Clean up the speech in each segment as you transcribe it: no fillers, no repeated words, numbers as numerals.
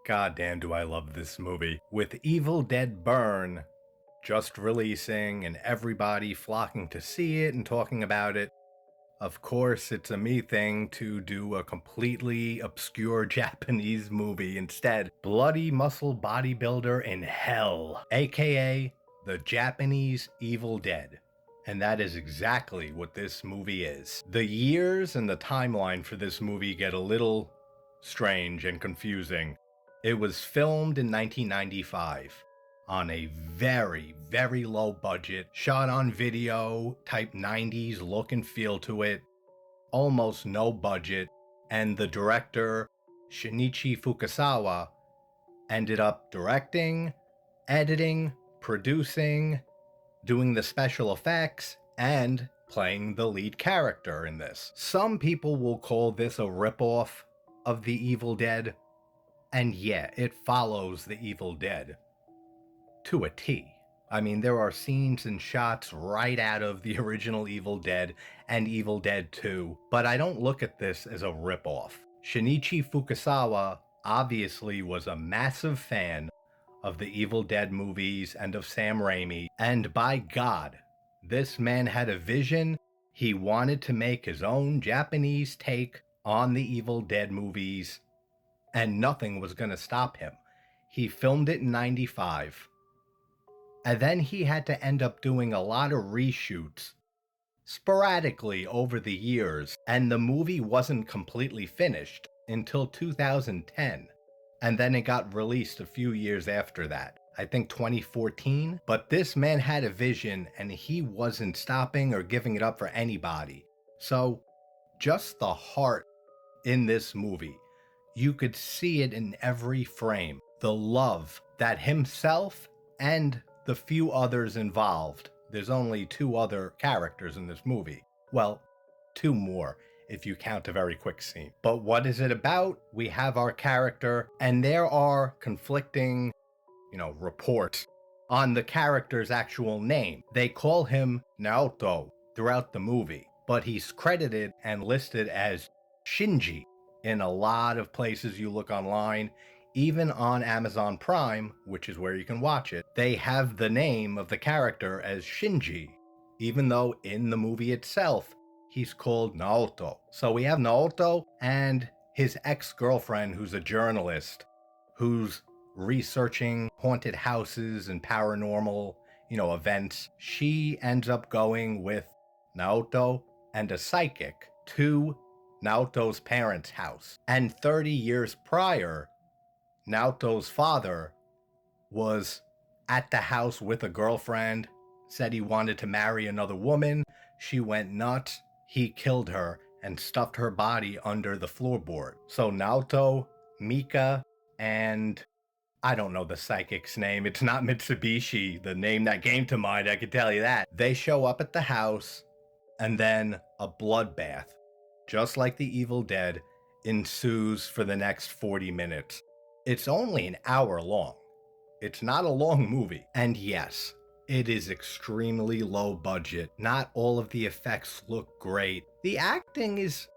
Goddamn, do I love this movie. With Evil Dead Burn just releasing and everybody flocking to see it and talking about it, of course it's a me thing to do a completely obscure Japanese movie instead. Bloody Muscle Bodybuilder in Hell, aka the Japanese Evil Dead. And that is exactly what this movie is. The years and the timeline for this movie get a little strange and confusing. It was filmed in 1995 on a very, very low budget, shot on video, type 90s look and feel to it, almost no budget, and the director, Shinichi Fukazawa, ended up directing, editing, producing, doing the special effects, and playing the lead character in this. Some people will call this a ripoff of The Evil Dead, and yeah, it follows The Evil Dead to a T. I mean, there are scenes and shots right out of the original Evil Dead and Evil Dead 2, but I don't look at this as a ripoff. Shinichi Fukazawa obviously was a massive fan of the Evil Dead movies and of Sam Raimi, and by God, this man had a vision. He wanted to make his own Japanese take on the Evil Dead movies, and nothing was going to stop him. He filmed it in 95, and then he had to end up doing a lot of reshoots sporadically over the years, and the movie wasn't completely finished until 2010, and then it got released a few years after that. I think 2014, but this man had a vision and he wasn't stopping or giving it up for anybody. So just the heart in this movie, you could see it in every frame. The love that himself and the few others involved, there's only two other characters in this movie. Well, two more if you count a very quick scene. But what is it about? We have our character, and there are conflicting, reports on the character's actual name. They call him Naoto throughout the movie, but he's credited and listed as Shinji in a lot of places you look online. Even on Amazon Prime, which is where you can watch it, they have the name of the character as Shinji, even though in the movie itself, he's called Naoto. So we have Naoto and his ex-girlfriend, who's a journalist, who's researching haunted houses and paranormal, events. She ends up going with Naoto and a psychic to Naoto's parents' house. And 30 years prior, Naoto's father was at the house with a girlfriend, said he wanted to marry another woman. She went nuts. He killed her and stuffed her body under the floorboard. So Naoto, Mika, and I don't know the psychic's name. It's not Mitsubishi, the name that came to mind, I can tell you that. They show up at the house, and then a bloodbath, just like the Evil Dead, ensues for the next 40 minutes. It's only an hour long. It's not a long movie. And yes, it is extremely low budget. Not all of the effects look great. The acting is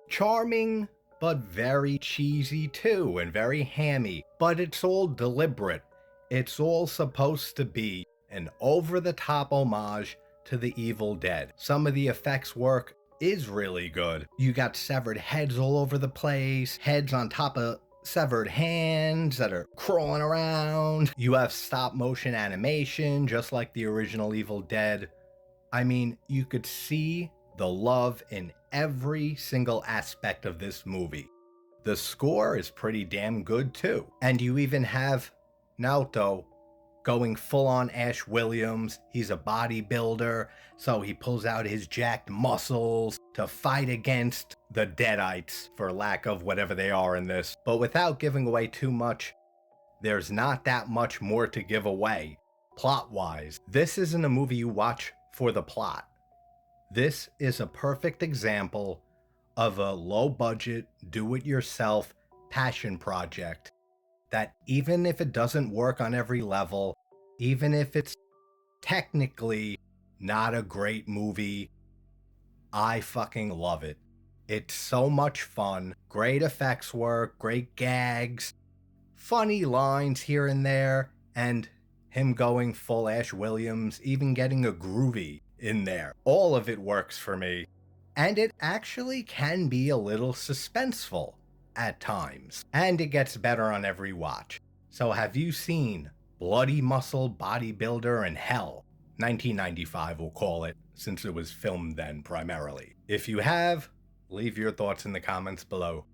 charming, but very cheesy too, and very hammy. But it's all deliberate. It's all supposed to be an over-the-top homage to the Evil Dead. Some of the effects work is really good. You got severed heads all over the place, heads on top of severed hands that are crawling around. You have stop motion animation, just like the original Evil Dead. I mean, you could see the love in every single aspect of this movie. The score is pretty damn good too. And you even have Naoto going full on Ash Williams. He's a bodybuilder, so he pulls out his jacked muscles to fight against the Deadites, for lack of whatever they are in this. But without giving away too much, there's not that much more to give away, plot-wise. This isn't a movie you watch for the plot. This is a perfect example of a low-budget, do-it-yourself passion project that even if it doesn't work on every level, even if it's technically not a great movie, I fucking love it. It's so much fun. Great effects work, great gags, funny lines here and there, and him going full Ash Williams, even getting a groovy in there. All of it works for me, and it actually can be a little suspenseful at times, and it gets better on every watch. So have you seen Bloody Muscle Bodybuilder in Hell? 1995, we'll call it, since it was filmed then primarily. If you have, leave your thoughts in the comments below.